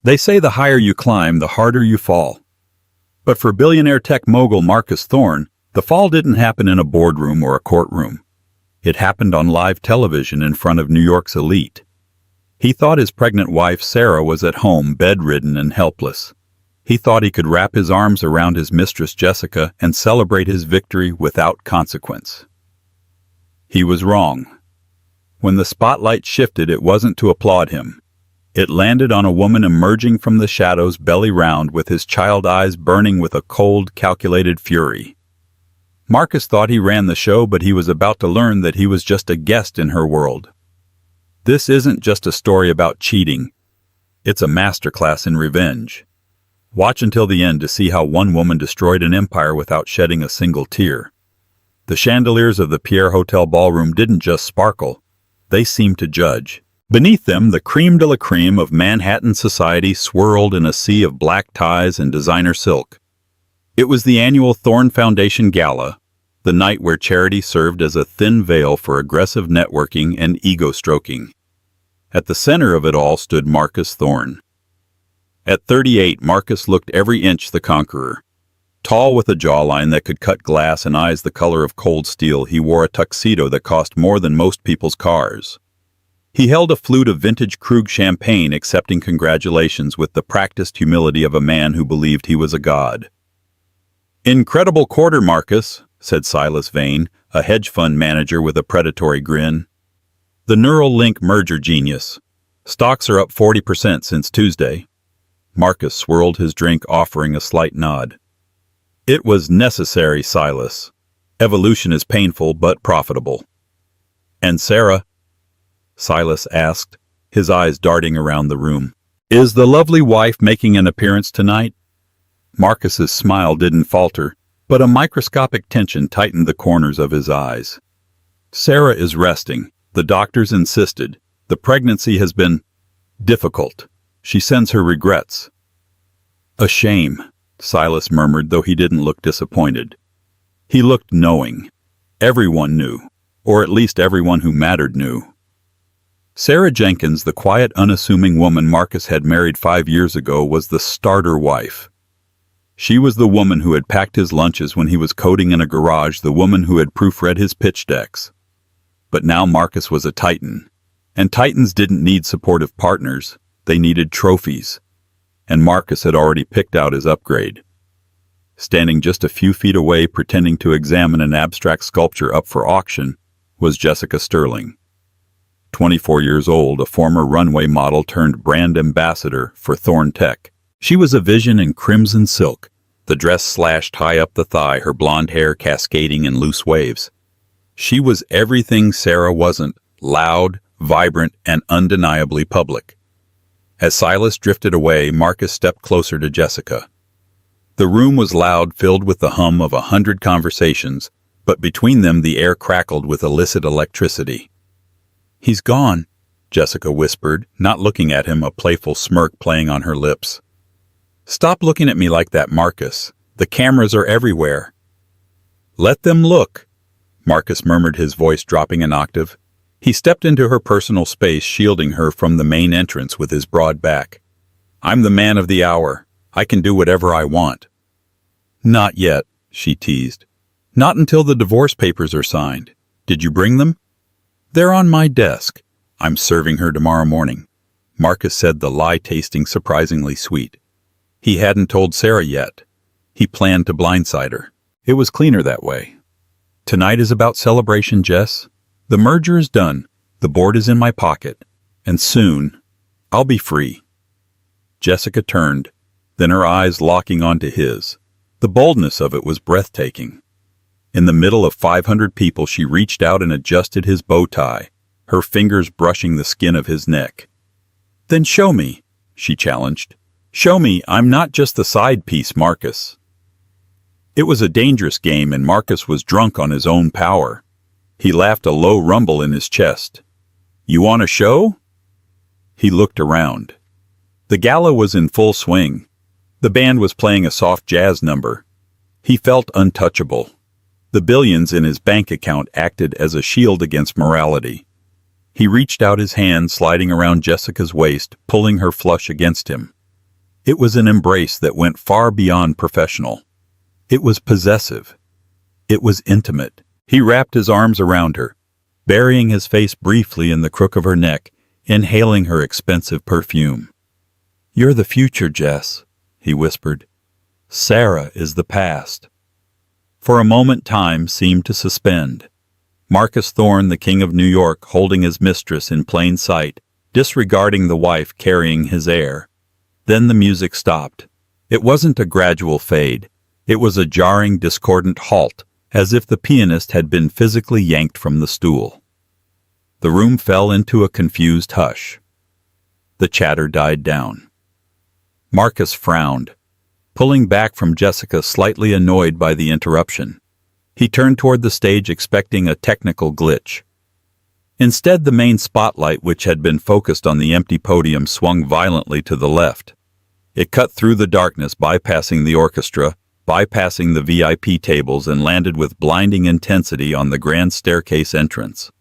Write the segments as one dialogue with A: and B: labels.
A: They say the higher you climb, the harder you fall. But for billionaire tech mogul Marcus Thorn, the fall didn't happen in a boardroom or a courtroom. It happened on live television in front of New York's elite. He thought his pregnant wife Sarah was at home, bedridden and helpless. He thought he could wrap his arms around his mistress Jessica and celebrate his victory without consequence. He was wrong. When the spotlight shifted, it wasn't to applaud him. It landed on a woman emerging from the shadows, belly round, with his child eyes burning with a cold, calculated fury. Marcus thought he ran the show, but he was about to learn that he was just a guest in her world. This isn't just a story about cheating. It's a masterclass in revenge. Watch until the end to see how one woman destroyed an empire without shedding a single tear. The chandeliers of the Pierre Hotel ballroom didn't just sparkle. They seemed to judge. Beneath them, the creme de la creme of Manhattan society swirled in a sea of black ties and designer silk. It was the annual Thorn Foundation Gala, the night where charity served as a thin veil for aggressive networking and ego-stroking. At the center of it all stood Marcus Thorn. At 38, Marcus looked every inch the conqueror. Tall with a jawline that could cut glass and eyes the color of cold steel, he wore a tuxedo that cost more than most people's cars. He held a flute of vintage Krug champagne, accepting congratulations with the practiced humility of a man who believed he was a god. "Incredible quarter, Marcus," said Silas Vane, a hedge fund manager with a predatory grin. "The Neuralink merger genius. Stocks are up 40% since Tuesday." Marcus swirled his drink, offering a slight nod. "It was necessary, Silas. Evolution is painful but profitable." "And Sarah?" Silas asked, his eyes darting around the room. "Is the lovely wife making an appearance tonight?" Marcus's smile didn't falter, but a microscopic tension tightened the corners of his eyes. "Sarah is resting. The doctors insisted. The pregnancy has been difficult. She sends her regrets." "A shame," Silas murmured, though he didn't look disappointed. He looked knowing. Everyone knew, or at least everyone who mattered knew. Sarah Jenkins, the quiet, unassuming woman Marcus had married 5 years ago, was the starter wife. She was the woman who had packed his lunches when he was coding in a garage, the woman who had proofread his pitch decks. But now Marcus was a titan, and titans didn't need supportive partners. They needed trophies, and Marcus had already picked out his upgrade. Standing just a few feet away, pretending to examine an abstract sculpture up for auction, was Jessica Sterling. 24 years old, a former runway model turned brand ambassador for Thorn Tech. She was a vision in crimson silk, the dress slashed high up the thigh, her blonde hair cascading in loose waves. She was everything Sarah wasn't: loud, vibrant, and undeniably public. As Silas drifted away, Marcus stepped closer to Jessica. The room was loud, filled with the hum of 100 conversations, but between them the air crackled with illicit electricity. "He's gone," Jessica whispered, not looking at him, a playful smirk playing on her lips. "Stop looking at me like that, Marcus. The cameras are everywhere." "Let them look," Marcus murmured, his voice dropping an octave. He stepped into her personal space, shielding her from the main entrance with his broad back. "I'm the man of the hour. I can do whatever I want." "Not yet," she teased. "Not until the divorce papers are signed. Did you bring them?" "They're on my desk. I'm serving her tomorrow morning," Marcus said, the lie tasting surprisingly sweet. He hadn't told Sarah yet. He planned to blindside her. It was cleaner that way. "Tonight is about celebration, Jess. The merger is done. The board is in my pocket. And soon, I'll be free." Jessica turned, then her eyes locking onto his. The boldness of it was breathtaking. In the middle of 500 people, she reached out and adjusted his bow tie, her fingers brushing the skin of his neck. "Then show me," she challenged. "Show me I'm not just the side piece, Marcus." It was a dangerous game, and Marcus was drunk on his own power. He laughed, a low rumble in his chest. "You want a show?" He looked around. The gala was in full swing. The band was playing a soft jazz number. He felt untouchable. The billions in his bank account acted as a shield against morality. He reached out his hand, sliding around Jessica's waist, pulling her flush against him. It was an embrace that went far beyond professional. It was possessive. It was intimate. He wrapped his arms around her, burying his face briefly in the crook of her neck, inhaling her expensive perfume. "You're the future, Jess," he whispered. "Sarah is the past." For a moment time seemed to suspend. Marcus Thorn, the King of New York, holding his mistress in plain sight, disregarding the wife carrying his heir. Then the music stopped. It wasn't a gradual fade. It was a jarring, discordant halt, as if the pianist had been physically yanked from the stool. The room fell into a confused hush. The chatter died down. Marcus frowned, pulling back from Jessica, slightly annoyed by the interruption. He turned toward the stage expecting a technical glitch. Instead, the main spotlight, which had been focused on the empty podium, swung violently to the left. It cut through the darkness, bypassing the orchestra, bypassing the VIP tables, and landed with blinding intensity on the grand staircase entrance.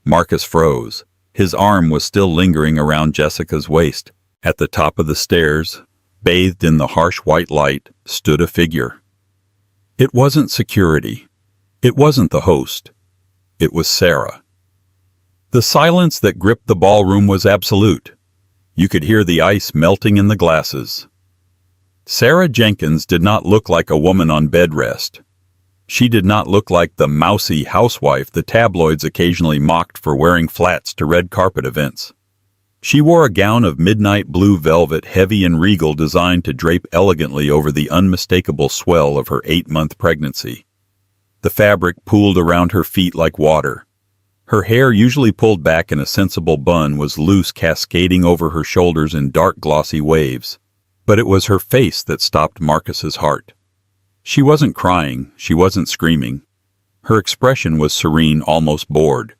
A: Marcus froze. His arm was still lingering around Jessica's waist. At the top of the stairs, bathed in the harsh white light, stood a figure. It wasn't security. It wasn't the host. It was Sarah. The silence that gripped the ballroom was absolute. You could hear the ice melting in the glasses. Sarah Jenkins did not look like a woman on bed rest. She did not look like the mousy housewife the tabloids occasionally mocked for wearing flats to red carpet events. She wore a gown of midnight blue velvet, heavy and regal, designed to drape elegantly over the unmistakable swell of her 8-month pregnancy. The fabric pooled around her feet like water. Her hair, usually pulled back in a sensible bun, was loose, cascading over her shoulders in dark, glossy waves. But it was her face that stopped Marcus's heart. She wasn't crying, she wasn't screaming. Her expression was serene, almost bored.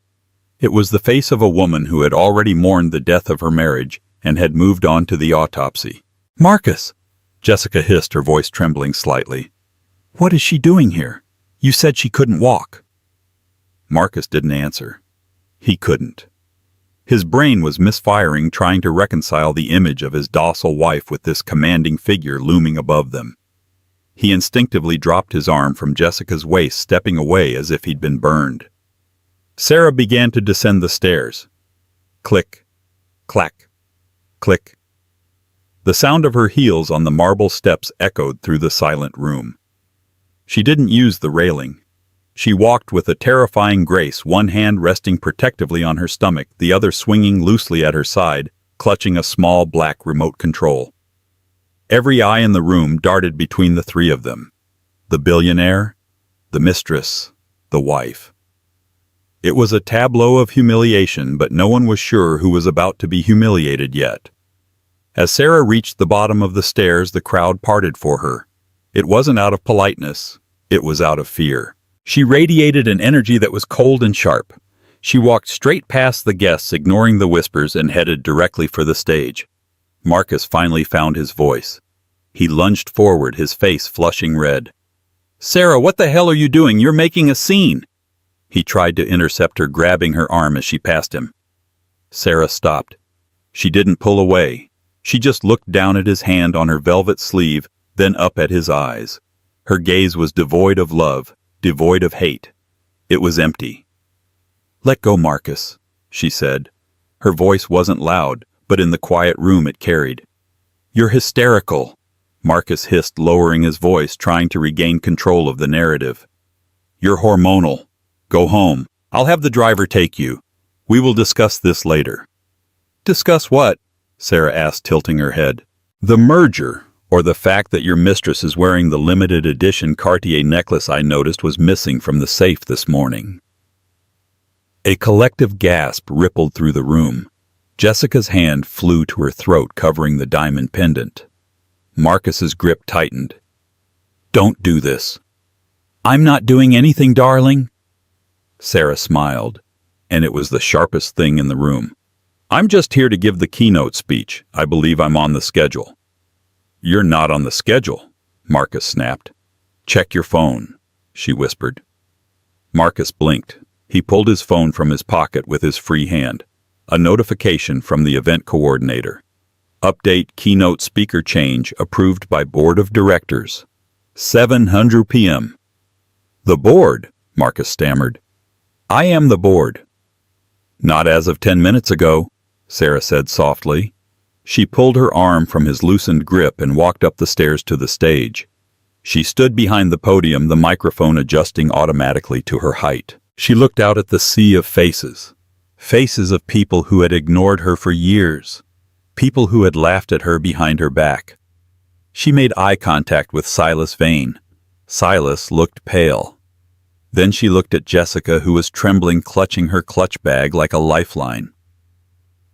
A: It was the face of a woman who had already mourned the death of her marriage and had moved on to the autopsy. "Marcus!" Jessica hissed, her voice trembling slightly. "What is she doing here? You said she couldn't walk." Marcus didn't answer. He couldn't. His brain was misfiring, trying to reconcile the image of his docile wife with this commanding figure looming above them. He instinctively dropped his arm from Jessica's waist, stepping away as if he'd been burned. Sarah began to descend the stairs. Click, clack, click. The sound of her heels on the marble steps echoed through the silent room. She didn't use the railing. She walked with a terrifying grace, one hand resting protectively on her stomach, the other swinging loosely at her side, clutching a small black remote control. Every eye in the room darted between the three of them: the billionaire, the mistress, the wife. It was a tableau of humiliation, but no one was sure who was about to be humiliated yet. As Sarah reached the bottom of the stairs, the crowd parted for her. It wasn't out of politeness. It was out of fear. She radiated an energy that was cold and sharp. She walked straight past the guests, ignoring the whispers, and headed directly for the stage. Marcus finally found his voice. He lunged forward, his face flushing red. "Sarah, what the hell are you doing? You're making a scene!" He tried to intercept her, grabbing her arm as she passed him. Sarah stopped. She didn't pull away. She just looked down at his hand on her velvet sleeve, then up at his eyes. Her gaze was devoid of love, devoid of hate. It was empty. "Let go, Marcus," she said. Her voice wasn't loud, but in the quiet room it carried. "You're hysterical," Marcus hissed, lowering his voice, trying to regain control of the narrative. "You're hormonal. Go home. I'll have the driver take you. We will discuss this later." "Discuss what?" Sarah asked, tilting her head. "The merger, or the fact that your mistress is wearing the limited edition Cartier necklace I noticed was missing from the safe this morning." A collective gasp rippled through the room. Jessica's hand flew to her throat, covering the diamond pendant. Marcus's grip tightened. "Don't do this." "I'm not doing anything, darling." Sarah smiled, and it was the sharpest thing in the room. "I'm just here to give the keynote speech. I believe I'm on the schedule." "You're not on the schedule," Marcus snapped. "Check your phone," she whispered. Marcus blinked. He pulled his phone from his pocket with his free hand. A notification from the event coordinator. Update keynote speaker change approved by Board of Directors. 7:00 p.m. The board, Marcus stammered. I am the board. Not as of 10 minutes ago, Sarah said softly. She pulled her arm from his loosened grip and walked up the stairs to the stage. She stood behind the podium, the microphone adjusting automatically to her height. She looked out at the sea of faces. Faces of people who had ignored her for years. People who had laughed at her behind her back. She made eye contact with Silas Vane. Silas looked pale. Then she looked at Jessica, who was trembling, clutching her clutch bag like a lifeline.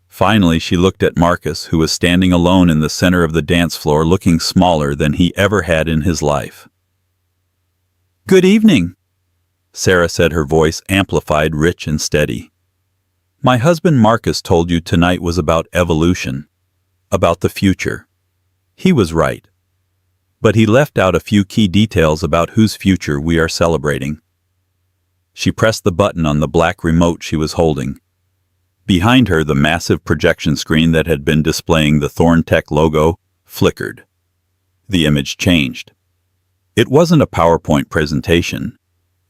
A: Finally, she looked at Marcus, who was standing alone in the center of the dance floor, looking smaller than he ever had in his life. Good evening, Sarah said, her voice amplified, rich and steady. My husband Marcus told you tonight was about evolution, about the future. He was right. But he left out a few key details about whose future we are celebrating. She pressed the button on the black remote she was holding. Behind her, the massive projection screen that had been displaying the Thorn Tech logo flickered. The image changed. It wasn't a PowerPoint presentation.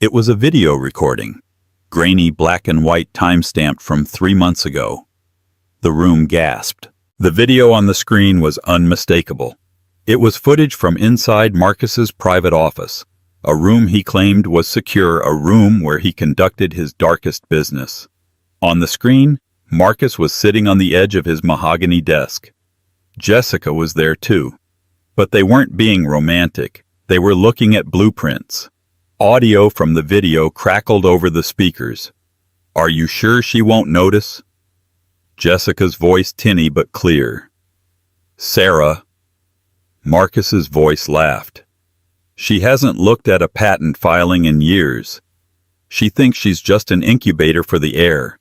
A: It was a video recording, grainy black and white, time-stamped from 3 months ago. The room gasped. The video on the screen was unmistakable. It was footage from inside Marcus's private office, a room he claimed was secure, a room where he conducted his darkest business. On the screen, Marcus was sitting on the edge of his mahogany desk. Jessica was there too. But they weren't being romantic. They were looking at blueprints. Audio from the video crackled over the speakers. Are you sure she won't notice? Jessica's voice tinny but clear. Sarah. Marcus's voice laughed. She hasn't looked at a patent filing in years. She thinks she's just an incubator for the air.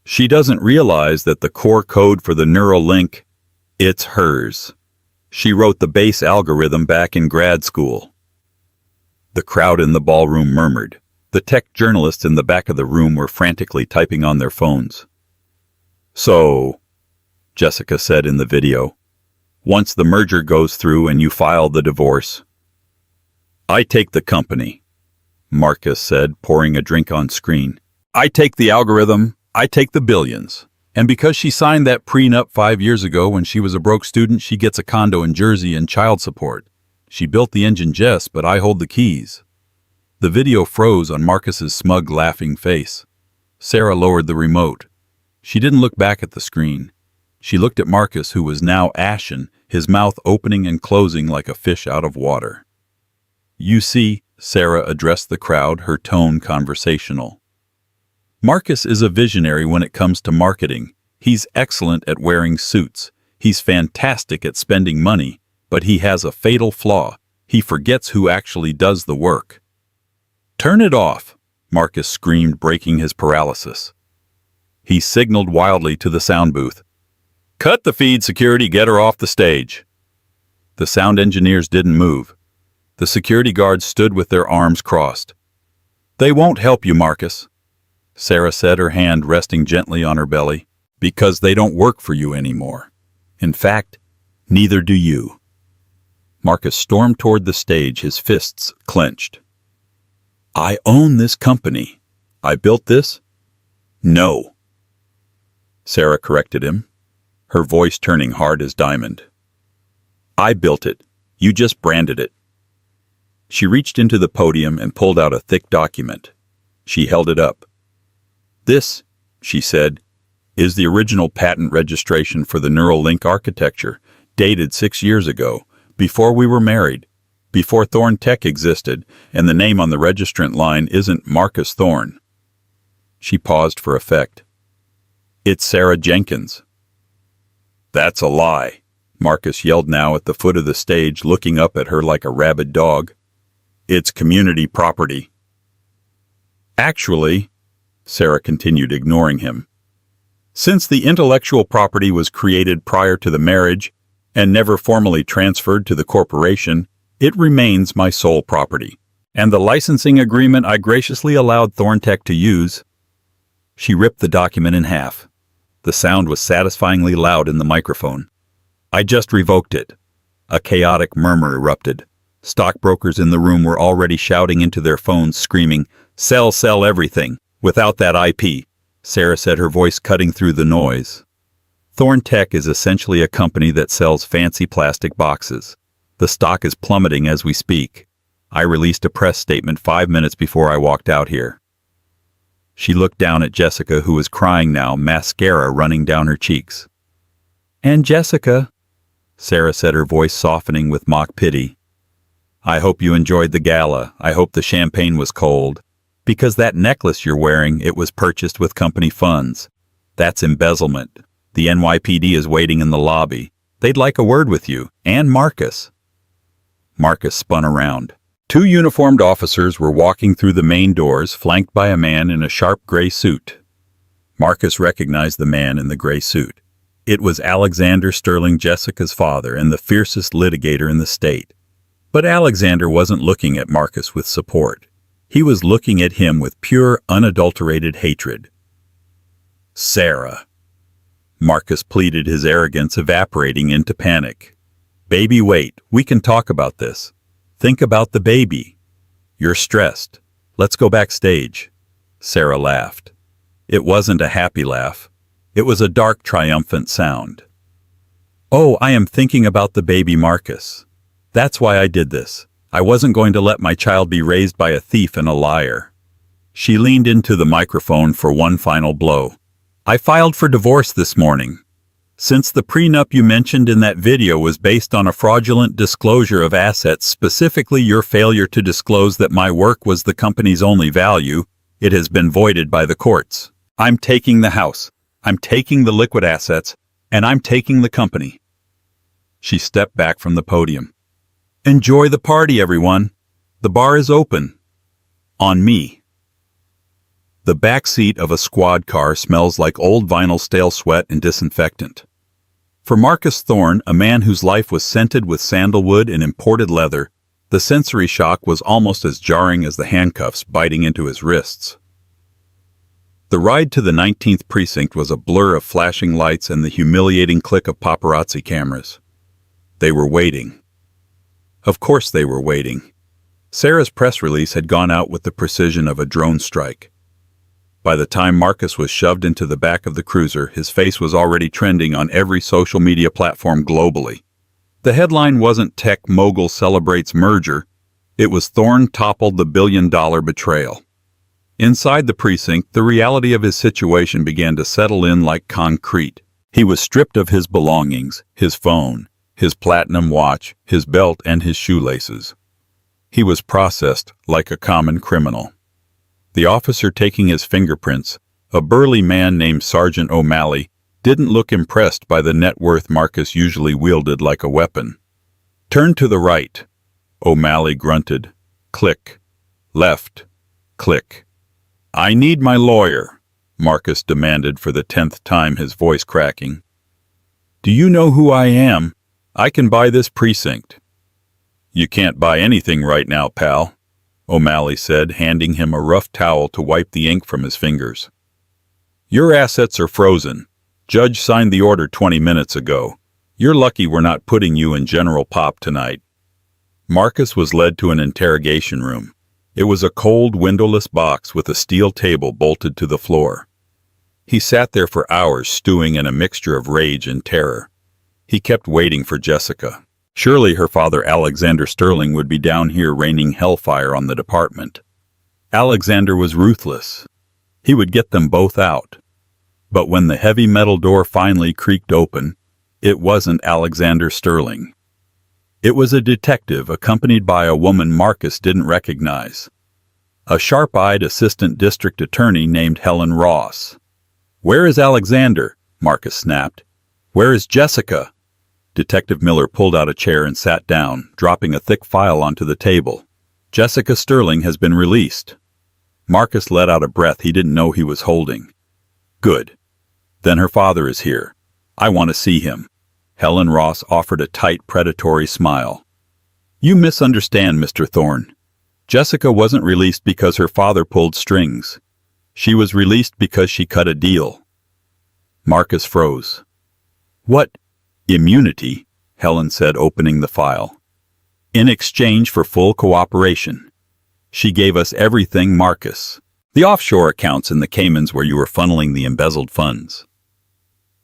A: She doesn't realize that the core code for the neural link, it's hers. She wrote the base algorithm back in grad school. The crowd in the ballroom murmured. The tech journalists in the back of the room were frantically typing on their phones. So, Jessica said in the video, once the merger goes through and you file the divorce, I take the company, Marcus said, pouring a drink on screen. I take the algorithm, I take the billions. And because she signed that prenup 5 years ago when she was a broke student, she gets a condo in Jersey and child support. She built the engine, Jess, but I hold the keys. The video froze on Marcus's smug, laughing face. Sarah lowered the remote. She didn't look back at the screen. She looked at Marcus, who was now ashen, his mouth opening and closing like a fish out of water. You see, Sarah addressed the crowd, her tone conversational. Marcus is a visionary when it comes to marketing. He's excellent at wearing suits. He's fantastic at spending money, but he has a fatal flaw. He forgets who actually does the work. Turn it off, Marcus screamed, breaking his paralysis. He signaled wildly to the sound booth. Cut the feed, security, get her off the stage. The sound engineers didn't move. The security guards stood with their arms crossed. They won't help you, Marcus, Sarah said, her hand resting gently on her belly, because they don't work for you anymore. In fact, neither do you. Marcus stormed toward the stage, his fists clenched. I own this company. I built this? No. Sarah corrected him, her voice turning hard as diamond. I built it. You just branded it. She reached into the podium and pulled out a thick document. She held it up. This, she said, is the original patent registration for the neural link architecture, dated 6 years ago, before we were married, before Thorn Tech existed, and the name on the registrant line isn't Marcus Thorn. She paused for effect. It's Sarah Jenkins. That's a lie, Marcus yelled, now at the foot of the stage, looking up at her like a rabid dog. It's community property. Actually, Sarah continued, ignoring him, since the intellectual property was created prior to the marriage and never formally transferred to the corporation, it remains my sole property. And the licensing agreement I graciously allowed Thorn Tech to use. She ripped the document in half. The sound was satisfyingly loud in the microphone. I just revoked it. A chaotic murmur erupted. Stockbrokers in the room were already shouting into their phones, screaming, "Sell, sell everything, without that IP," Sarah said, her voice cutting through the noise. Thorn Tech is essentially a company that sells fancy plastic boxes. The stock is plummeting as we speak. I released a press statement 5 minutes before I walked out here. She looked down at Jessica, who was crying now, mascara running down her cheeks. "And Jessica," Sarah said, her voice softening with mock pity, "I hope you enjoyed the gala. I hope the champagne was cold. Because that necklace you're wearing, it was purchased with company funds. That's embezzlement. The NYPD is waiting in the lobby. They'd like a word with you, and Marcus." Marcus spun around. 2 uniformed officers were walking through the main doors, flanked by a man in a sharp gray suit. Marcus recognized the man in the gray suit. It was Alexander Sterling, Jessica's father, and the fiercest litigator in the state. But Alexander wasn't looking at Marcus with support. He was looking at him with pure, unadulterated hatred. "Sarah," Marcus pleaded, his arrogance evaporating into panic. "Baby, wait. We can talk about this. Think about the baby. You're stressed. Let's go backstage." Sarah laughed. It wasn't a happy laugh. It was a dark, triumphant sound. "Oh, I am thinking about the baby, Marcus. That's why I did this. I wasn't going to let my child be raised by a thief and a liar." She leaned into the microphone for one final blow. "I filed for divorce this morning. Since the prenup you mentioned in that video was based on a fraudulent disclosure of assets, specifically your failure to disclose that my work was the company's only value, it has been voided by the courts. I'm taking the house. I'm taking the liquid assets, and I'm taking the company." She stepped back from the podium. "Enjoy the party, everyone. The bar is open. On me." The back seat of a squad car smells like old vinyl, stale sweat, and disinfectant. For Marcus Thorn, a man whose life was scented with sandalwood and imported leather, the sensory shock was almost as jarring as the handcuffs biting into his wrists. The ride to the 19th precinct was a blur of flashing lights and the humiliating click of paparazzi cameras. They were waiting. Of course they were waiting. Sarah's press release had gone out with the precision of a drone strike. By the time Marcus was shoved into the back of the cruiser, his face was already trending on every social media platform globally. The headline wasn't "Tech Mogul Celebrates Merger," it was "Thorn Toppled the Billion-Dollar Betrayal." Inside the precinct, the reality of his situation began to settle in like concrete. He was stripped of his belongings, his phone, his platinum watch, his belt, and his shoelaces. He was processed like a common criminal. The officer taking his fingerprints, a burly man named Sergeant O'Malley, didn't look impressed by the net worth Marcus usually wielded like a weapon. "Turn to the right," O'Malley grunted. Click. Left. Click. "I need my lawyer," Marcus demanded for the 10th time, his voice cracking. "Do you know who I am? I can buy this precinct." "You can't buy anything right now, pal," O'Malley said, handing him a rough towel to wipe the ink from his fingers. "Your assets are frozen. Judge signed the order 20 minutes ago. You're lucky we're not putting you in general pop tonight." Marcus was led to an interrogation room. It was a cold, windowless box with a steel table bolted to the floor. He sat there for hours, stewing in a mixture of rage and terror. He kept waiting for Jessica. Surely her father, Alexander Sterling, would be down here raining hellfire on the department. Alexander was ruthless. He would get them both out. But when the heavy metal door finally creaked open, it wasn't Alexander Sterling. It was a detective accompanied by a woman Marcus didn't recognize. A sharp-eyed assistant district attorney named Helen Ross. "Where is Alexander?" Marcus snapped. "Where is Jessica?" Detective Miller pulled out a chair and sat down, dropping a thick file onto the table. "Jessica Sterling has been released." Marcus let out a breath he didn't know he was holding. "Good. Then her father is here. I want to see him." Helen Ross offered a tight, predatory smile. "You misunderstand, Mr. Thorn. Jessica wasn't released because her father pulled strings. She was released because she cut a deal." Marcus froze. "What? Immunity? Helen said, opening the file. "In exchange for full cooperation. She gave us everything, Marcus. The offshore accounts in the Caymans where you were funneling the embezzled funds.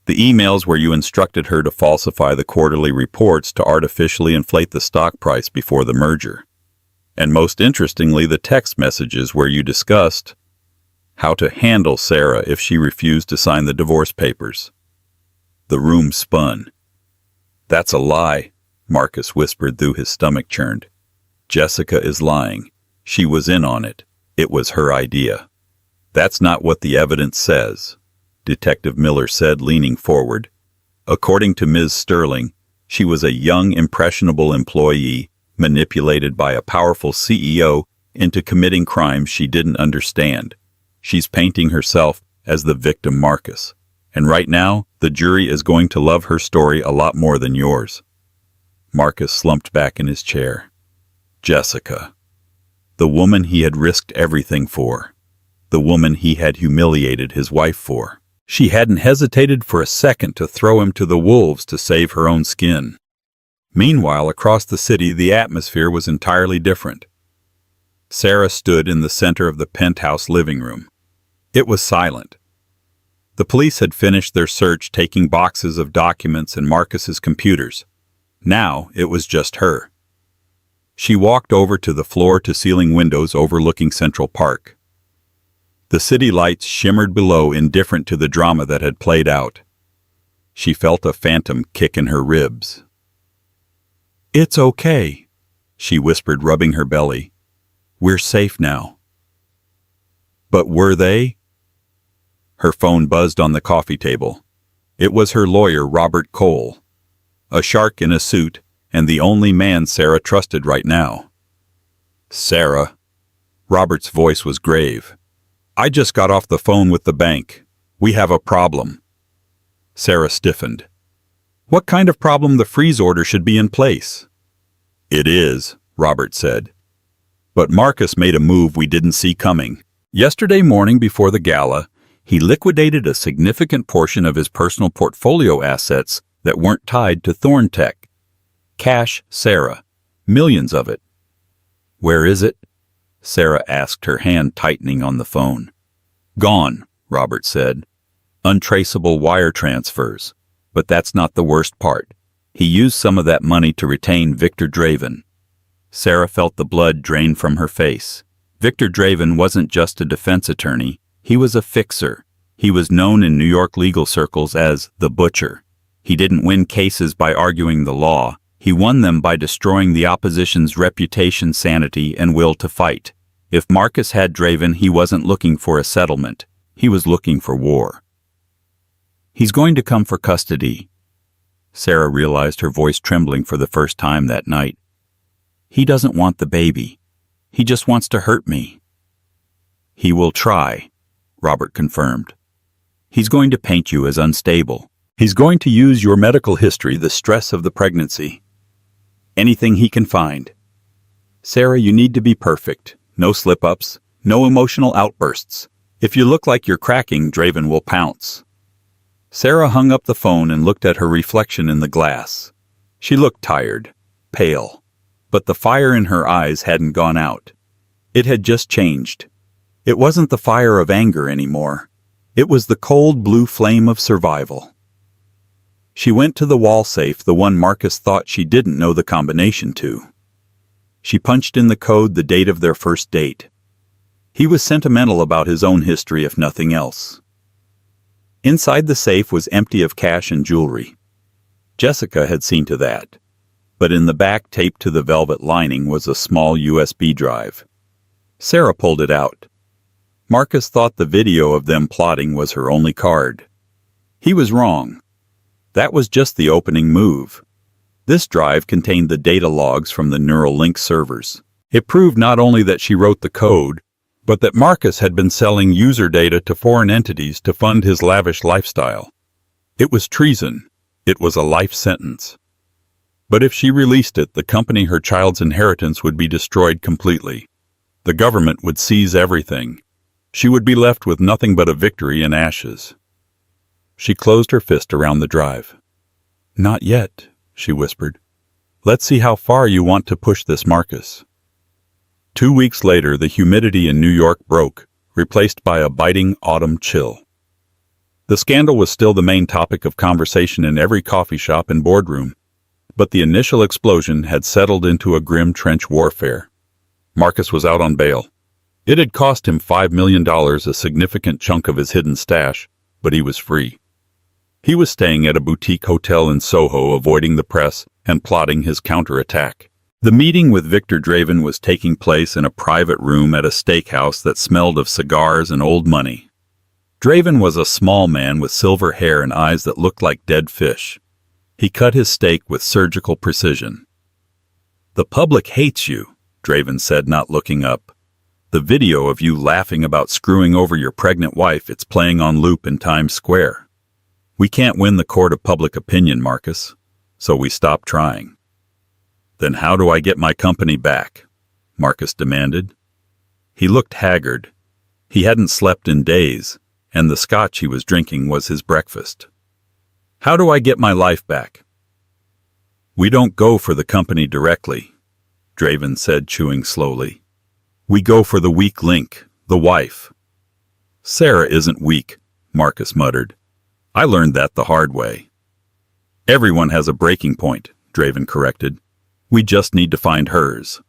A: The emails where you instructed her to falsify the quarterly reports to artificially inflate the stock price before the merger. And most interestingly, the text messages where you discussed how to handle Sarah if she refused to sign the divorce papers." The room spun. "That's a lie," Marcus whispered through his stomach churned. "Jessica is lying. She was in on it. It was her idea." "That's not what the evidence says," Detective Miller said, leaning forward. "According to Ms. Sterling, she was a young, impressionable employee manipulated by a powerful CEO into committing crimes she didn't understand. She's painting herself as the victim, Marcus. And right now, the jury is going to love her story a lot more than yours." Marcus slumped back in his chair. Jessica. The woman he had risked everything for. The woman he had humiliated his wife for. She hadn't hesitated for a second to throw him to the wolves to save her own skin. Meanwhile, across the city, the atmosphere was entirely different. Sarah stood in the center of the penthouse living room. It was silent. The police had finished their search, taking boxes of documents and Marcus's computers. Now it was just her. She walked over to the floor-to-ceiling windows overlooking Central Park. The city lights shimmered below, indifferent to the drama that had played out. She felt a phantom kick in her ribs. "It's okay," she whispered, rubbing her belly. "We're safe now." But were they? Her phone buzzed on the coffee table. It was her lawyer, Robert Cole. A shark in a suit, and the only man Sarah trusted right now. "Sarah." Robert's voice was grave. "I just got off the phone with the bank. We have a problem." Sarah stiffened. "What kind of problem? The freeze order should be in place." "It is," Robert said. "But Marcus made a move we didn't see coming. Yesterday morning before the gala, he liquidated a significant portion of his personal portfolio assets that weren't tied to Thorn Tech. Cash, Sarah. Millions of it." "Where is it?" Sarah asked, her hand tightening on the phone. "Gone," Robert said. "Untraceable wire transfers. But that's not the worst part. He used some of that money to retain Victor Draven." Sarah felt the blood drain from her face. Victor Draven wasn't just a defense attorney. He was a fixer. He was known in New York legal circles as the Butcher. He didn't win cases by arguing the law. He won them by destroying the opposition's reputation, sanity, and will to fight. If Marcus had Draven, he wasn't looking for a settlement. He was looking for war. "He's going to come for custody." Sarah realized, her voice trembling for the first time that night. "He doesn't want the baby. He just wants to hurt me." "He will try," Robert confirmed. "He's going to paint you as unstable. He's going to use your medical history, the stress of the pregnancy. Anything he can find. Sarah, you need to be perfect. No slip-ups, no emotional outbursts. If you look like you're cracking, Draven will pounce." Sarah hung up the phone and looked at her reflection in the glass. She looked tired, pale, but the fire in her eyes hadn't gone out. It had just changed. It wasn't the fire of anger anymore. It was the cold blue flame of survival. She went to the wall safe, the one Marcus thought she didn't know the combination to. She punched in the code, the date of their first date. He was sentimental about his own history, if nothing else. Inside the safe was empty of cash and jewelry. Jessica had seen to that. But in the back, taped to the velvet lining, was a small USB drive. Sarah pulled it out. Marcus thought the video of them plotting was her only card. He was wrong. That was just the opening move. This drive contained the data logs from the Neuralink servers. It proved not only that she wrote the code, but that Marcus had been selling user data to foreign entities to fund his lavish lifestyle. It was treason. It was a life sentence. But if she released it, the company, her child's inheritance, would be destroyed completely. The government would seize everything. She would be left with nothing but a victory in ashes. She closed her fist around the drive. "Not yet," she whispered. "Let's see how far you want to push this, Marcus." 2 weeks later, the humidity in New York broke, replaced by a biting autumn chill. The scandal was still the main topic of conversation in every coffee shop and boardroom, but the initial explosion had settled into a grim trench warfare. Marcus was out on bail. It had cost him $5 million, a significant chunk of his hidden stash, but he was free. He was staying at a boutique hotel in Soho, avoiding the press and plotting his counterattack. The meeting with Victor Draven was taking place in a private room at a steakhouse that smelled of cigars and old money. Draven was a small man with silver hair and eyes that looked like dead fish. He cut his steak with surgical precision. "The public hates you," Draven said, not looking up. "The video of you laughing about screwing over your pregnant wife, it's playing on loop in Times Square. We can't win the court of public opinion, Marcus, so we stopped trying." "Then how do I get my company back?" Marcus demanded. He looked haggard. He hadn't slept in days, and the scotch he was drinking was his breakfast. "How do I get my life back?" "We don't go for the company directly," Draven said, chewing slowly. "We go for the weak link, the wife." "Sarah isn't weak," Marcus muttered. "I learned that the hard way." "Everyone has a breaking point," Draven corrected. "We just need to find hers.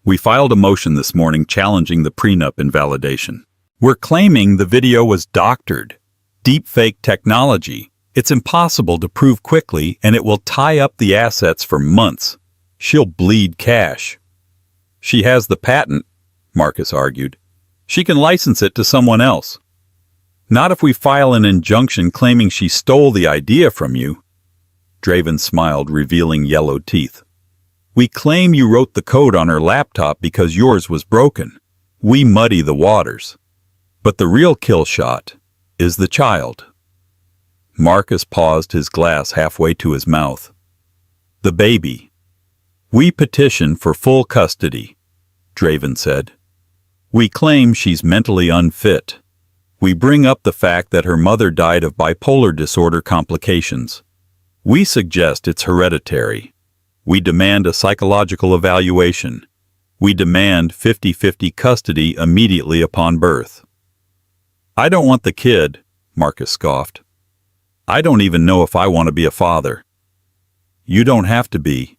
A: We filed a motion this morning challenging the prenup invalidation. We're claiming the video was doctored. Deepfake technology. It's impossible to prove quickly, and it will tie up the assets for months. She'll bleed cash." "She has the patent," Marcus argued. "She can license it to someone else." "Not if we file an injunction claiming she stole the idea from you." Draven smiled, revealing yellowed teeth. "We claim you wrote the code on her laptop because yours was broken. We muddy the waters. But the real kill shot is the child." Marcus paused, his glass halfway to his mouth. "The baby. We petition for full custody," Draven said. "We claim she's mentally unfit. We bring up the fact that her mother died of bipolar disorder complications. We suggest it's hereditary. We demand a psychological evaluation. We demand 50-50 custody immediately upon birth." "I don't want the kid," Marcus scoffed. "I don't even know if I want to be a father." "You don't have to be,"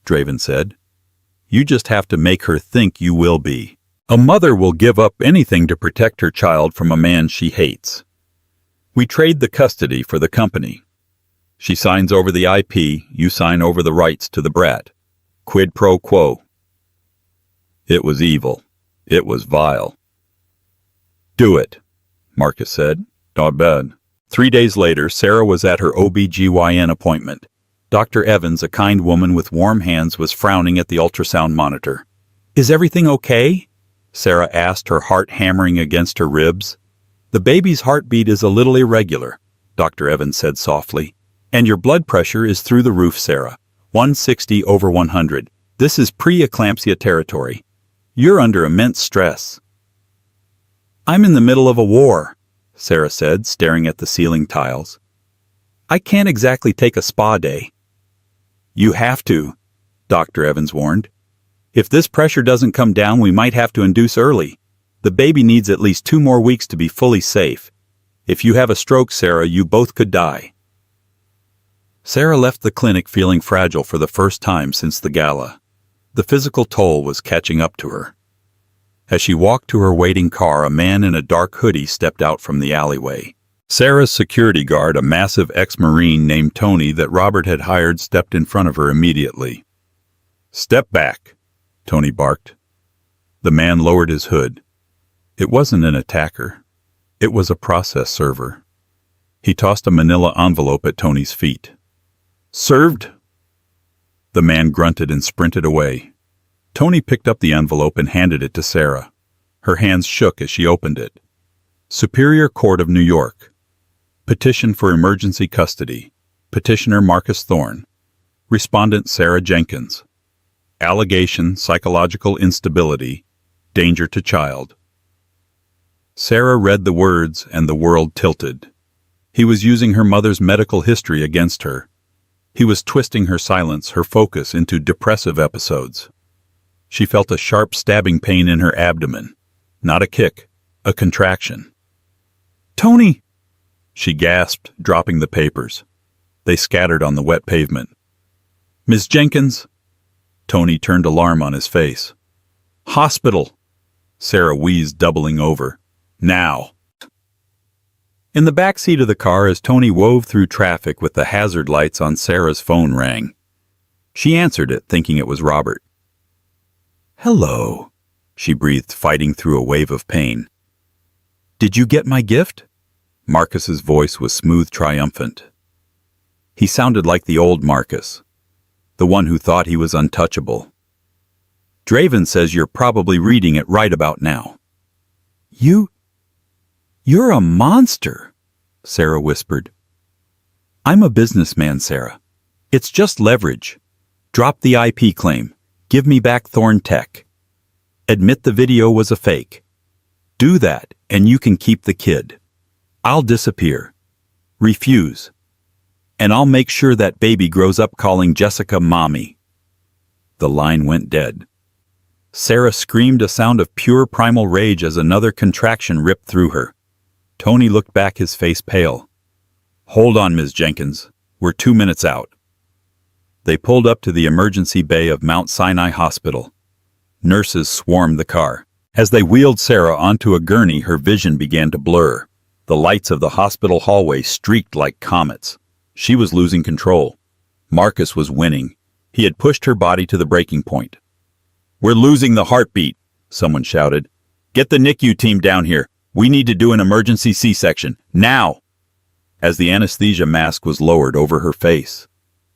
A: Draven said. "You just have to make her think you will be. A mother will give up anything to protect her child from a man she hates. We trade the custody for the company. She signs over the IP, you sign over the rights to the brat. Quid pro quo." It was evil. It was vile. "Do it," Marcus said. "Not bad." 3 days later, Sarah was at her OB/GYN appointment. Dr. Evans, a kind woman with warm hands, was frowning at the ultrasound monitor. "Is everything okay?" Sarah asked, her heart hammering against her ribs. "The baby's heartbeat is a little irregular," Dr. Evans said softly. "And your blood pressure is through the roof, Sarah. 160/100. This is pre-eclampsia territory. You're under immense stress." "I'm in the middle of a war," Sarah said, staring at the ceiling tiles. "I can't exactly take a spa day." "You have to," Dr. Evans warned. "If this pressure doesn't come down, we might have to induce early. The baby needs at least 2 more weeks to be fully safe. If you have a stroke, Sarah, you both could die." Sarah left the clinic feeling fragile for the first time since the gala. The physical toll was catching up to her. As she walked to her waiting car, a man in a dark hoodie stepped out from the alleyway. Sarah's security guard, a massive ex-Marine named Tony that Robert had hired, stepped in front of her immediately. "Step back," Tony barked. The man lowered his hood. It wasn't an attacker. It was a process server. He tossed a manila envelope at Tony's feet. "Served?" The man grunted and sprinted away. Tony picked up the envelope and handed it to Sarah. Her hands shook as she opened it. Superior Court of New York. Petition for emergency custody. Petitioner Marcus Thorn. Respondent Sarah Jenkins. Allegation psychological instability. Danger to child. Sarah read the words and the world tilted. He was using her mother's medical history against her. He was twisting her silence, her focus, into depressive episodes. She felt a sharp stabbing pain in her abdomen. Not a kick, a contraction. "Tony!" she gasped, dropping the papers. They scattered on the wet pavement. "Miss Jenkins?" Tony turned alarm on his face. "Hospital!" Sarah wheezed, doubling over. "Now!" In the back seat of the car, as Tony wove through traffic with the hazard lights on, Sarah's phone rang. She answered it, thinking it was Robert. "Hello," she breathed, fighting through a wave of pain. "Did you get my gift?" Marcus's voice was smooth, triumphant. He sounded like the old Marcus, the one who thought he was untouchable. "Draven says you're probably reading it right about now." You're a monster," Sarah whispered. "I'm a businessman, Sarah. It's just leverage. Drop the IP claim. Give me back Thorn Tech. Admit the video was a fake. Do that, and you can keep the kid. I'll disappear. Refuse. And I'll make sure that baby grows up calling Jessica Mommy." The line went dead. Sarah screamed, a sound of pure primal rage, as another contraction ripped through her. Tony looked back, his face pale. "Hold on, Ms. Jenkins. We're 2 minutes out." They pulled up to the emergency bay of Mount Sinai Hospital. Nurses swarmed the car. As they wheeled Sarah onto a gurney, her vision began to blur. The lights of the hospital hallway streaked like comets. She was losing control. Marcus was winning. He had pushed her body to the breaking point. "We're losing the heartbeat," someone shouted. "Get the NICU team down here. We need to do an emergency C-section. Now!" As the anesthesia mask was lowered over her face,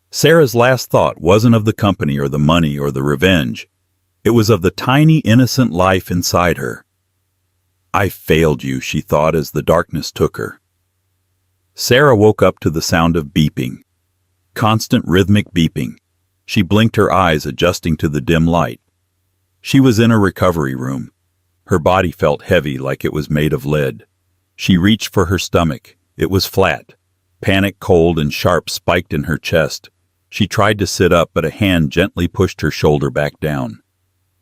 A: Sarah's last thought wasn't of the company or the money or the revenge. It was of the tiny, innocent life inside her. "I failed you," she thought as the darkness took her. Sarah woke up to the sound of beeping. Constant rhythmic beeping. She blinked her eyes, adjusting to the dim light. She was in a recovery room. Her body felt heavy, like it was made of lead. She reached for her stomach. It was flat. Panic, cold and sharp, spiked in her chest. She tried to sit up, but a hand gently pushed her shoulder back down.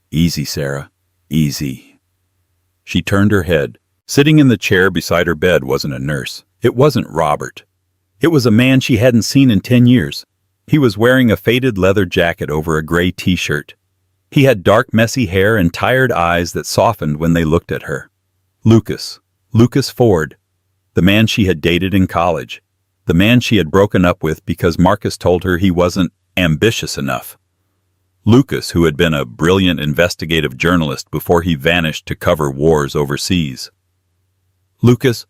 A: "Easy, Sarah. Easy." She turned her head. Sitting in the chair beside her bed wasn't a nurse. It wasn't Robert. It was a man she hadn't seen in 10 years. He was wearing a faded leather jacket over a gray t-shirt. He had dark, messy hair and tired eyes that softened when they looked at her. Lucas Ford, the man she had dated in college, the man she had broken up with because Marcus told her he wasn't ambitious enough. Lucas, who had been a brilliant investigative journalist before he vanished to cover wars overseas. "Lucas,"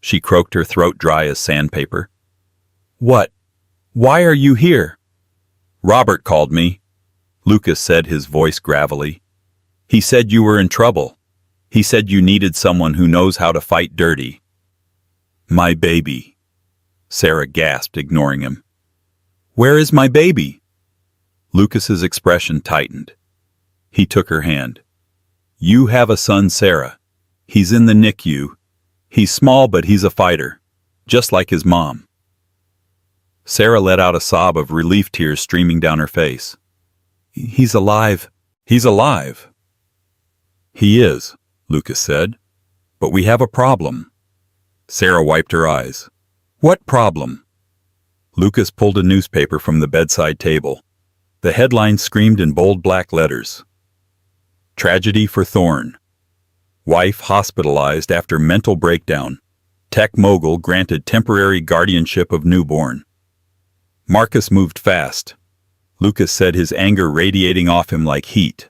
A: she croaked, her throat dry as sandpaper. "What? Why are you here?" "Robert called me," Lucas said, his voice gravelly. "He said you were in trouble. He said you needed someone who knows how to fight dirty." "My baby," Sarah gasped, ignoring him. "Where is my baby?" Lucas's expression tightened. He took her hand. "You have a son, Sarah. He's in the NICU. He's small, but he's a fighter, just like his mom." Sarah let out a sob of relief, tears streaming down her face. "He's alive." "He's alive." "He is," Lucas said. "But we have a problem." Sarah wiped her eyes. "What problem?" Lucas pulled a newspaper from the bedside table. The headline screamed in bold black letters. "Tragedy for Thorn. Wife hospitalized after mental breakdown. Tech mogul granted temporary guardianship of newborn." Marcus moved fast. Lucas said, his anger radiating off him like heat.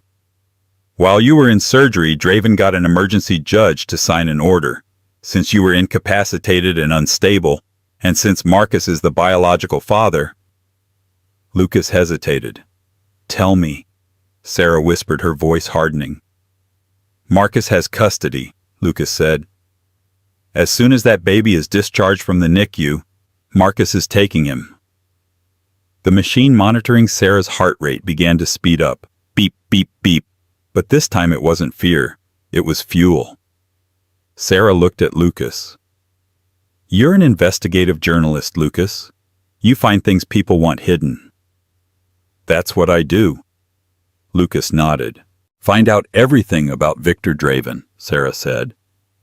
A: "While you were in surgery, Draven got an emergency judge to sign an order. Since you were incapacitated and unstable, and since Marcus is the biological father..." Lucas hesitated. "Tell me," Sarah whispered, her voice hardening. "Marcus has custody," Lucas said. "As soon as that baby is discharged from the NICU, Marcus is taking him." The machine monitoring Sarah's heart rate began to speed up. Beep, beep, beep. But this time it wasn't fear. It was fuel. Sarah looked at Lucas. "You're an investigative journalist, Lucas. You find things people want hidden. That's what I do. Lucas nodded. Find out everything about Victor Draven, Sarah said.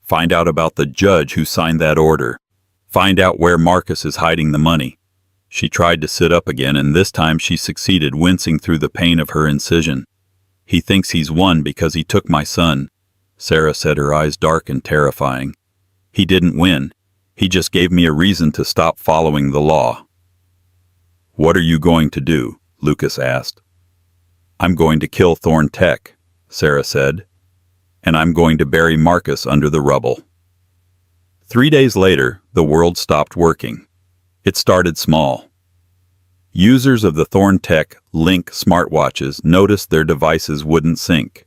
A: Find out about the judge who signed that order. Find out where Marcus is hiding the money. She tried to sit up again, and this time she succeeded, wincing through the pain of her incision. He thinks he's won because he took my son, Sarah said, her eyes dark and terrifying. He didn't win. He just gave me a reason to stop following the law. What are you going to do? Lucas asked. I'm going to kill Thorn Tech, Sarah said, and I'm going to bury Marcus under the rubble. 3 days later, the world stopped working. It started small. Users of the Thorn Tech Link smartwatches noticed their devices wouldn't sync.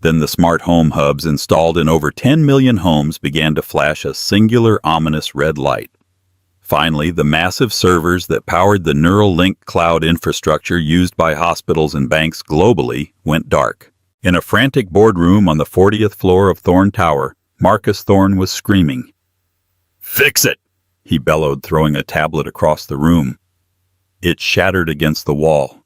A: Then the smart home hubs installed in over 10 million homes began to flash a singular, ominous red light. Finally, the massive servers that powered the Neuralink cloud infrastructure used by hospitals and banks globally went dark. In a frantic boardroom on the 40th floor of Thorn Tower, Marcus Thorn was screaming. "Fix it!" he bellowed, throwing a tablet across the room. It shattered against the wall.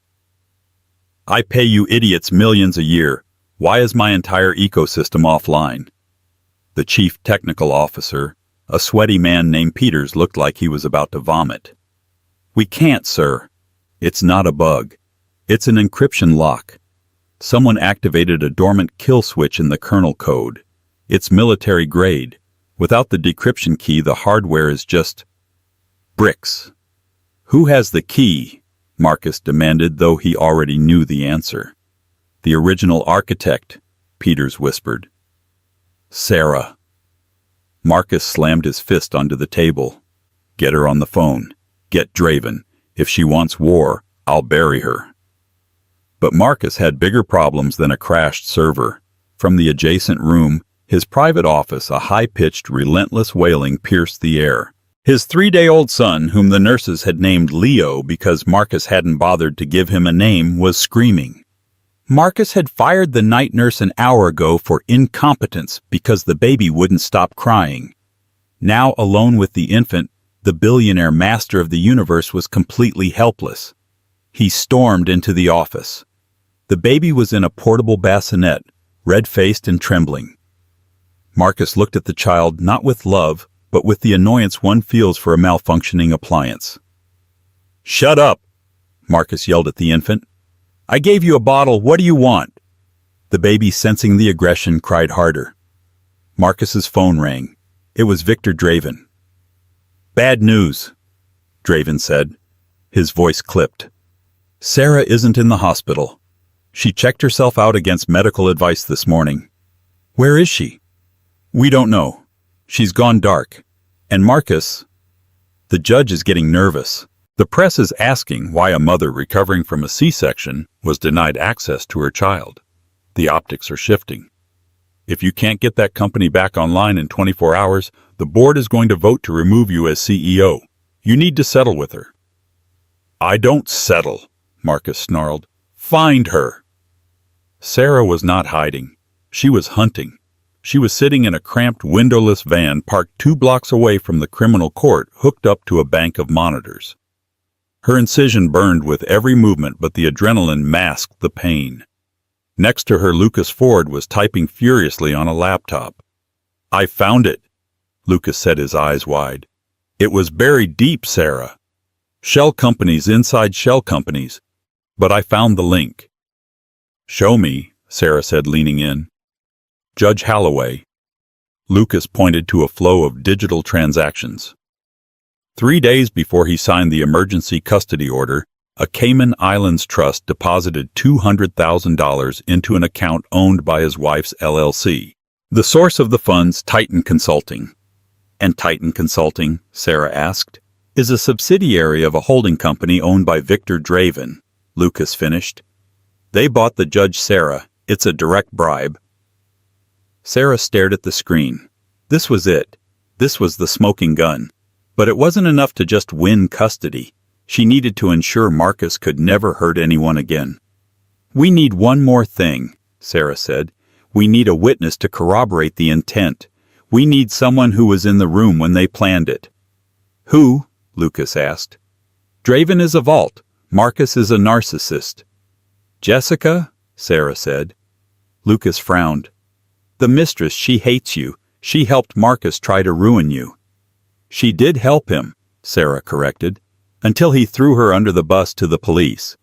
A: "I pay you idiots millions a year. Why is my entire ecosystem offline?" The chief technical officer, a sweaty man named Peters, looked like he was about to vomit. "We can't, sir. It's not a bug. It's an encryption lock. Someone activated a dormant kill switch in the kernel code. It's military grade. Without the decryption key, the hardware is just bricks." "Who has the key?" Marcus demanded, though he already knew the answer. "The original architect," Peters whispered. "Sarah." Marcus slammed his fist onto the table. "Get her on the phone. Get Draven. If she wants war, I'll bury her." But Marcus had bigger problems than a crashed server. From the adjacent room, his private office, a high-pitched, relentless wailing pierced the air. His 3-day-old son, whom the nurses had named Leo because Marcus hadn't bothered to give him a name, was screaming. Marcus had fired the night nurse an hour ago for incompetence because the baby wouldn't stop crying. Now, alone with the infant, the billionaire master of the universe was completely helpless. He stormed into the office. The baby was in a portable bassinet, red-faced and trembling. Marcus looked at the child not with love, but with the annoyance one feels for a malfunctioning appliance. "Shut up!" Marcus yelled at the infant. "I gave you a bottle. What do you want?" The baby, sensing the aggression, cried harder. Marcus's phone rang. It was Victor Draven. "Bad news," Draven said. His voice clipped. "Sarah isn't in the hospital. She checked herself out against medical advice this morning." "Where is she?" "We don't know. She's gone dark. And Marcus..." The judge is getting nervous. The press is asking why a mother recovering from a C-section was denied access to her child. The optics are shifting. If you can't get that company back online in 24 hours, the board is going to vote to remove you as CEO. You need to settle with her." "I don't settle," Marcus snarled. "Find her." Sarah was not hiding. She was hunting. She was sitting in a cramped, windowless van parked 2 blocks away from the criminal court, hooked up to a bank of monitors. Her incision burned with every movement, but the adrenaline masked the pain. Next to her, Lucas Ford was typing furiously on a laptop. "I found it," Lucas said, his eyes wide. "It was buried deep, Sarah. Shell companies inside shell companies. But I found the link." "Show me," Sarah said, leaning in. "Judge Holloway." Lucas pointed to a flow of digital transactions. 3 days before he signed the emergency custody order, a Cayman Islands trust deposited $200,000 into an account owned by his wife's LLC. The source of the funds, Titan Consulting. "And Titan Consulting," Sarah asked, "is a subsidiary of a holding company owned by Victor Draven," Lucas finished. "They bought the judge, Sarah. It's a direct bribe." Sarah stared at the screen. This was it. This was the smoking gun. But it wasn't enough to just win custody. She needed to ensure Marcus could never hurt anyone again. "We need one more thing," Sarah said. "We need a witness to corroborate the intent. We need someone who was in the room when they planned it." "Who?" Lucas asked. Draven is a vault. Marcus is a narcissist. Jessica, Sarah said. Lucas frowned. The mistress, she hates you. She helped Marcus try to ruin you. She did help him, Sarah corrected, until he threw her under the bus to the police.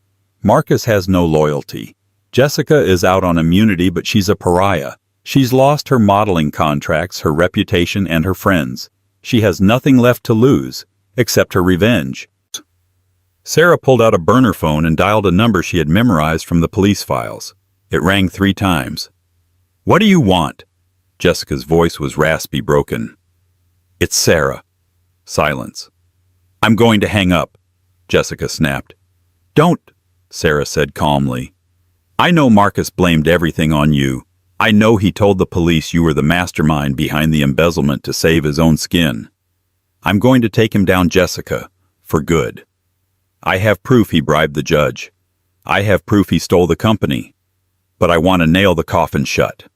A: Marcus has no loyalty. Jessica is out on immunity, but she's a pariah. She's lost her modeling contracts, her reputation, and her friends. She has nothing left to lose, except her revenge. Sarah pulled out a burner phone and dialed a number she had memorized from the police files. It rang 3 times. What do you want? Jessica's voice was raspy, broken. It's Sarah. Silence. I'm going to hang up, Jessica snapped. Don't, Sarah said calmly. I know Marcus blamed everything on you. I know he told the police you were the mastermind behind the embezzlement to save his own skin. I'm going to take him down, Jessica, for good. I have proof he bribed the judge. I have proof he stole the company. But I want to nail the coffin shut.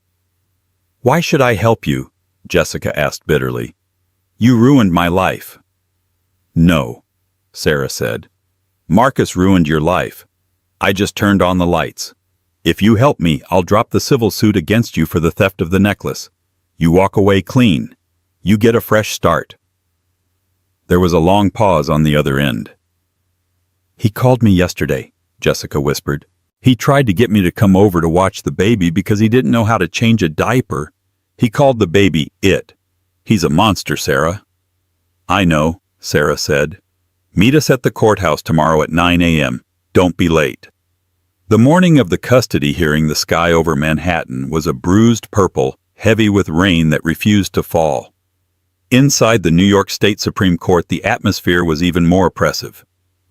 A: Why should I help you? Jessica asked bitterly. You ruined my life. No, Sarah said. Marcus ruined your life. I just turned on the lights. If you help me, I'll drop the civil suit against you for the theft of the necklace. You walk away clean. You get a fresh start. There was a long pause on the other end. He called me yesterday, Jessica whispered. He tried to get me to come over to watch the baby because he didn't know how to change a diaper. He called the baby it. He's a monster, Sarah. I know, Sarah said. Meet us at the courthouse tomorrow at 9 a.m. Don't be late. The morning of the custody hearing, the sky over Manhattan was a bruised purple, heavy with rain that refused to fall. Inside the New York State Supreme Court, the atmosphere was even more oppressive.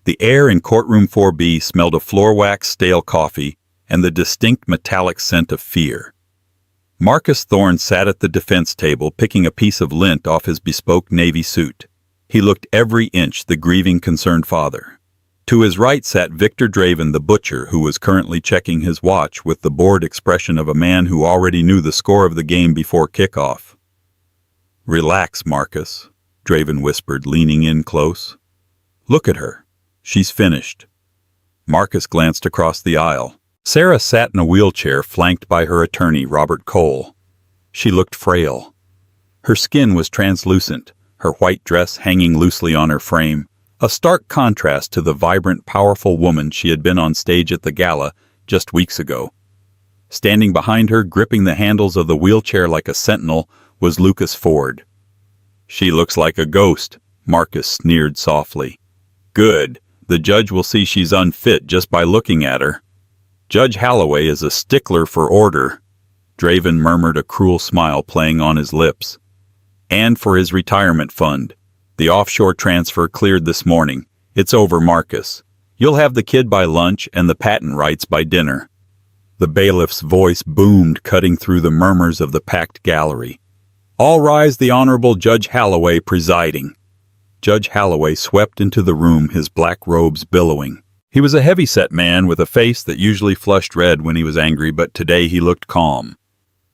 A: The air in courtroom 4B smelled of floor wax, stale coffee, and the distinct metallic scent of fear. Marcus Thorn sat at the defense table, picking a piece of lint off his bespoke navy suit. He looked every inch the grieving, concerned father. To his right sat Victor Draven, the butcher, who was currently checking his watch with the bored expression of a man who already knew the score of the game before kickoff. Relax, Marcus, Draven whispered, leaning in close. Look at her. She's finished. Marcus glanced across the aisle. Sarah sat in a wheelchair, flanked by her attorney, Robert Cole. She looked frail. Her skin was translucent, her white dress hanging loosely on her frame, a stark contrast to the vibrant, powerful woman she had been on stage at the gala just weeks ago. Standing behind her, gripping the handles of the wheelchair like a sentinel, was Lucas Ford. She looks like a ghost, Marcus sneered softly. Good. The judge will see she's unfit just by looking at her. Judge Holloway is a stickler for order. Draven murmured, a cruel smile playing on his lips. And for his retirement fund. The offshore transfer cleared this morning. It's over, Marcus. You'll have the kid by lunch and the patent rights by dinner. The bailiff's voice boomed, cutting through the murmurs of the packed gallery. All rise, the Honorable Judge Holloway presiding. Judge Holloway swept into the room, his black robes billowing. He was a heavy-set man with a face that usually flushed red when he was angry, but today he looked calm.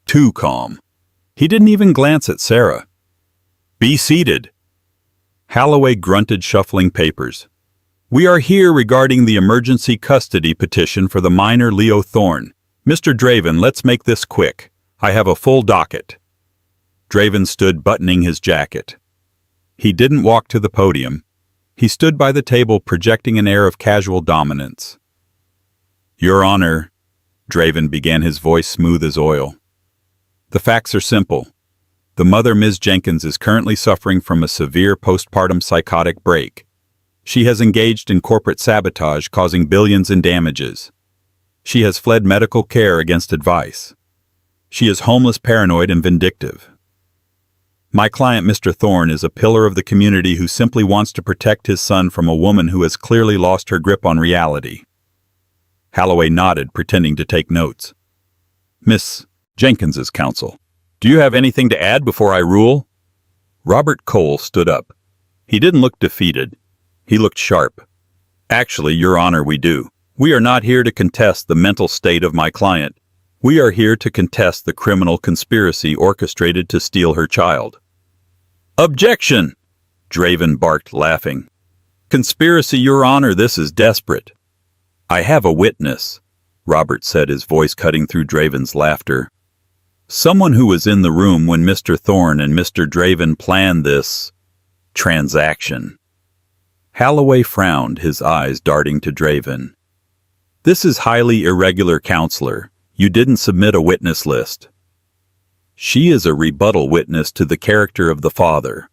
A: Too calm. He didn't even glance at Sarah. Be seated. Holloway grunted, shuffling papers. We are here regarding the emergency custody petition for the minor Leo Thorn. Mr. Draven, let's make this quick. I have a full docket. Draven stood, buttoning his jacket. He didn't walk to the podium. He stood by the table, projecting an air of casual dominance. Your Honor, Draven began, his voice smooth as oil. The facts are simple. The mother, Ms. Jenkins, is currently suffering from a severe postpartum psychotic break. She has engaged in corporate sabotage, causing billions in damages. She has fled medical care against advice. She is homeless, paranoid, and vindictive. My client, Mr. Thorn, is a pillar of the community who simply wants to protect his son from a woman who has clearly lost her grip on reality. Holloway nodded, pretending to take notes. Miss Jenkins's counsel, do you have anything to add before I rule? Robert Cole stood up. He didn't look defeated. He looked sharp. Actually, Your Honor, we do. We are not here to contest the mental state of my client. We are here to contest the criminal conspiracy orchestrated to steal her child. Objection! Draven barked, laughing. Conspiracy, Your Honor, this is desperate. I have a witness, Robert said, his voice cutting through Draven's laughter. Someone who was in the room when Mr. Thorn and Mr. Draven planned this transaction. Holloway frowned, his eyes darting to Draven. This is highly irregular, Counselor. You didn't submit a witness list. She is a rebuttal witness to the character of the father,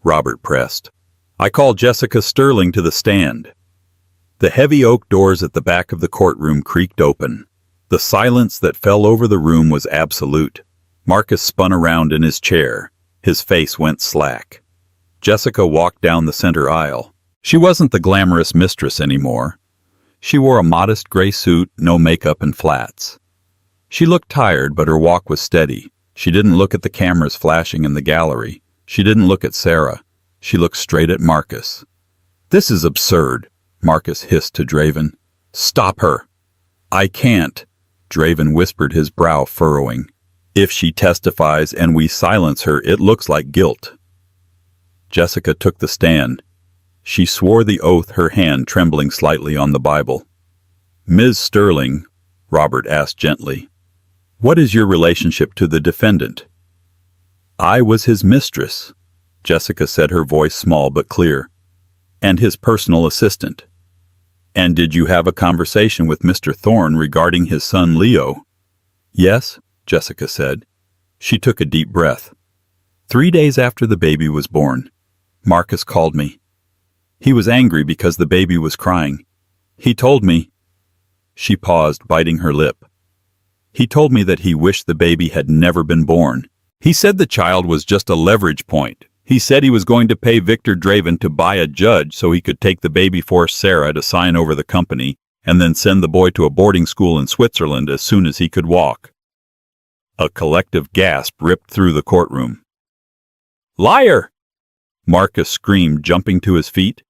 A: Robert pressed. I call Jessica Sterling to the stand. The heavy oak doors at the back of the courtroom creaked open. The silence that fell over the room was absolute. Marcus spun around in his chair. His face went slack. Jessica walked down the center aisle. She wasn't the glamorous mistress anymore. She wore a modest gray suit, no makeup and flats. She looked tired, but her walk was steady. She didn't look at the cameras flashing in the gallery. She didn't look at Sarah. She looked straight at Marcus. This is absurd, Marcus hissed to Draven. Stop her. I can't, Draven whispered, his brow furrowing. If she testifies and we silence her, it looks like guilt. Jessica took the stand. She swore the oath, her hand trembling slightly on the Bible. Ms. Sterling, Robert asked gently, what is your relationship to the defendant? I was his mistress, Jessica said, her voice small but clear, and his personal assistant. And did you have a conversation with Mr. Thorn regarding his son Leo? Yes, Jessica said. She took a deep breath. 3 days after the baby was born, Marcus called me. He was angry because the baby was crying. He told me... She paused, biting her lip. He told me that he wished the baby had never been born. He said the child was just a leverage point. He said he was going to pay Victor Draven to buy a judge so he could take the baby, force Sarah to sign over the company, and then send the boy to a boarding school in Switzerland as soon as he could walk. A collective gasp ripped through the courtroom. Liar! Marcus screamed, jumping to his feet.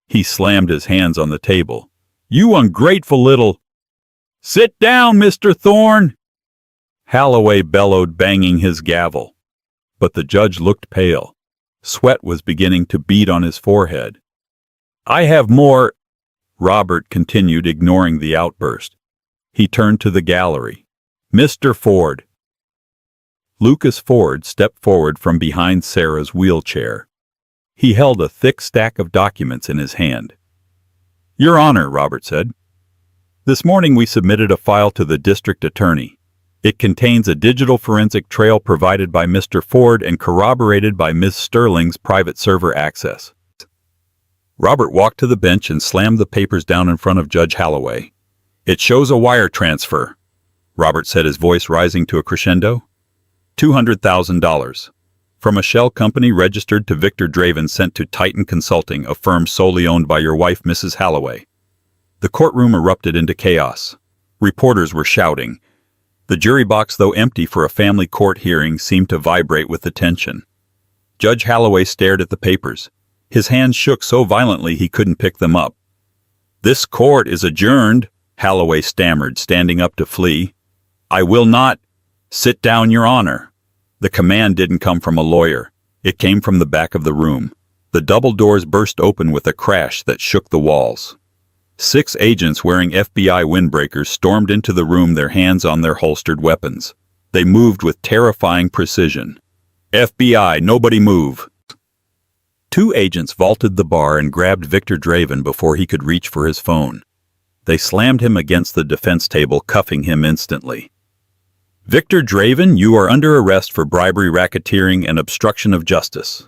A: He slammed his hands on the table. You ungrateful little... Sit down, Mr. Thorn! Holloway bellowed, banging his gavel. But the judge looked pale. Sweat was beginning to bead on his forehead. I have more... Robert continued, ignoring the outburst. He turned to the gallery. Mr. Ford. Lucas Ford stepped forward from behind Sarah's wheelchair. He held a thick stack of documents in his hand. Your Honor, Robert said. This morning we submitted a file to the district attorney. It contains a digital forensic trail provided by Mr. Ford and corroborated by Ms. Sterling's private server access. Robert walked to the bench and slammed the papers down in front of Judge Holloway. It shows a wire transfer, Robert said, his voice rising to a crescendo. $200,000. From a shell company registered to Victor Draven, sent to Titan Consulting, a firm solely owned by your wife, Mrs. Holloway. The courtroom erupted into chaos. Reporters were shouting. The jury box, though empty for a family court hearing, seemed to vibrate with the tension. Judge Holloway stared at the papers. His hands shook so violently he couldn't pick them up. This court is adjourned, Holloway stammered, standing up to flee. I will not... Sit down, Your Honor. The command didn't come from a lawyer. It came from the back of the room. The double doors burst open with a crash that shook the walls. 6 agents wearing FBI windbreakers stormed into the room, their hands on their holstered weapons. They moved with terrifying precision. FBI, nobody move. 2 agents vaulted the bar and grabbed Victor Draven before he could reach for his phone. They slammed him against the defense table, cuffing him instantly. Victor Draven, you are under arrest for bribery, racketeering, and obstruction of justice.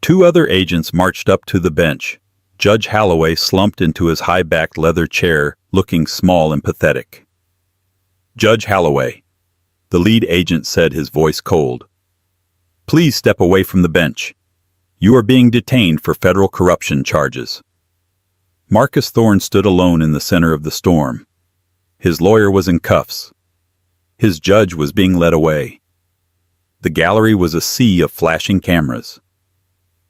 A: 2 other agents marched up to the bench. Judge Holloway slumped into his high-backed leather chair, looking small and pathetic. Judge Holloway, the lead agent said, his voice cold. Please step away from the bench. You are being detained for federal corruption charges. Marcus Thorn stood alone in the center of the storm. His lawyer was in cuffs. His judge was being led away. The gallery was a sea of flashing cameras.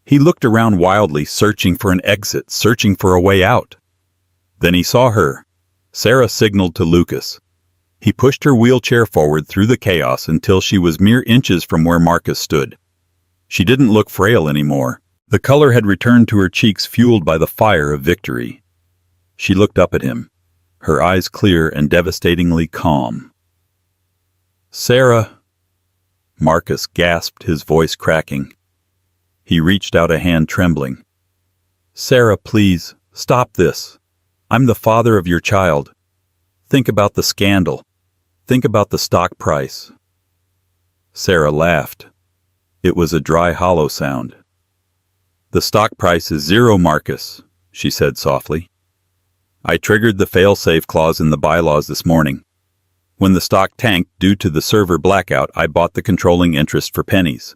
A: He looked around wildly, searching for an exit, searching for a way out. Then he saw her. Sarah signaled to Lucas. He pushed her wheelchair forward through the chaos until she was mere inches from where Marcus stood. She didn't look frail anymore. The color had returned to her cheeks, fueled by the fire of victory. She looked up at him, her eyes clear and devastatingly calm. "Sarah," Marcus gasped, his voice cracking. He reached out a hand, trembling. "Sarah, please, stop this. I'm the father of your child. Think about the scandal. Think about the stock price." Sarah laughed. It was a dry, hollow sound. "The stock price is zero, Marcus," she said softly. "I triggered the fail-safe clause in the bylaws this morning. When the stock tanked due to the server blackout, I bought the controlling interest for pennies.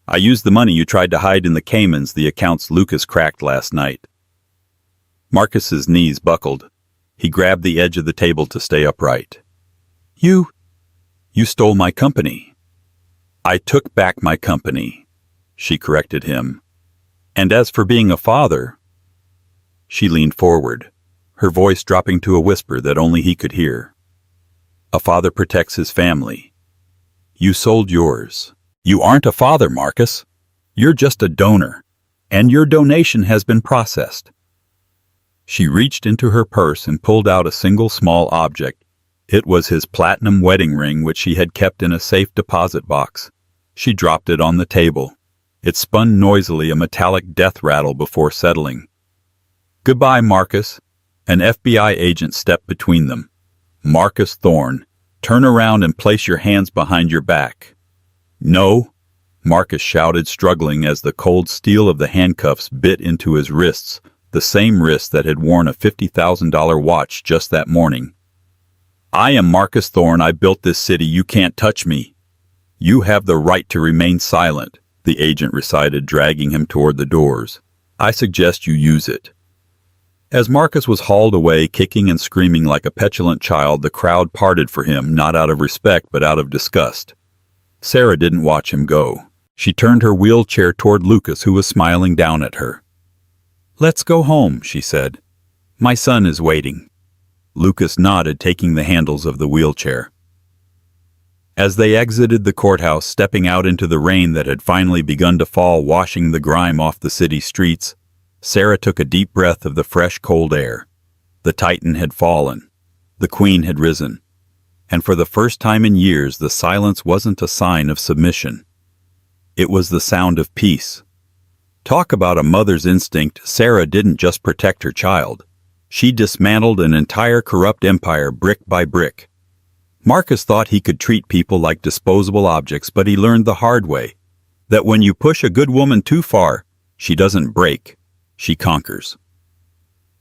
A: I used the money you tried to hide in the Caymans, the accounts Lucas cracked last night." Marcus's knees buckled. He grabbed the edge of the table to stay upright. You stole my company." "I took back my company," she corrected him. "And as for being a father—" She leaned forward, her voice dropping to a whisper that only he could hear. "A father protects his family. You sold yours. You aren't a father, Marcus. You're just a donor, and your donation has been processed." She reached into her purse and pulled out a single small object. It was his platinum wedding ring, which she had kept in a safe deposit box. She dropped it on the table. It spun noisily, a metallic death rattle, before settling. "Goodbye, Marcus." An FBI agent stepped between them. "Marcus Thorn, turn around and place your hands behind your back." "No," Marcus shouted, struggling as the cold steel of the handcuffs bit into his wrists, the same wrists that had worn a $50,000 watch just that morning. "I am Marcus Thorn. I built this city. You can't touch me." "You have the right to remain silent," the agent recited, dragging him toward the doors. "I suggest you use it." As Marcus was hauled away, kicking and screaming like a petulant child, the crowd parted for him, not out of respect but out of disgust. Sarah didn't watch him go. She turned her wheelchair toward Lucas, who was smiling down at her. "Let's go home," she said. "My son is waiting." Lucas nodded, taking the handles of the wheelchair. As they exited the courthouse, stepping out into the rain that had finally begun to fall, washing the grime off the city streets, Sarah took a deep breath of the fresh, cold air. The Titan had fallen. The Queen had risen. And for the first time in years, the silence wasn't a sign of submission. It was the sound of peace. Talk about a mother's instinct. Sarah didn't just protect her child. She dismantled an entire corrupt empire brick by brick. Marcus thought he could treat people like disposable objects, but he learned the hard way that when you push a good woman too far, she doesn't break, she conquers.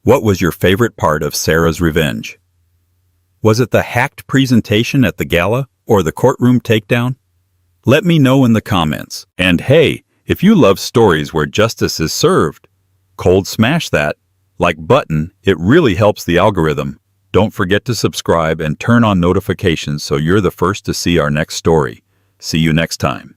A: What was your favorite part of Sarah's revenge? Was it the hacked presentation at the gala or the courtroom takedown? Let me know in the comments. And hey, if you love stories where justice is served, cold smash that like button. It really helps the algorithm. Don't forget to subscribe and turn on notifications so you're the first to see our next story. See you next time.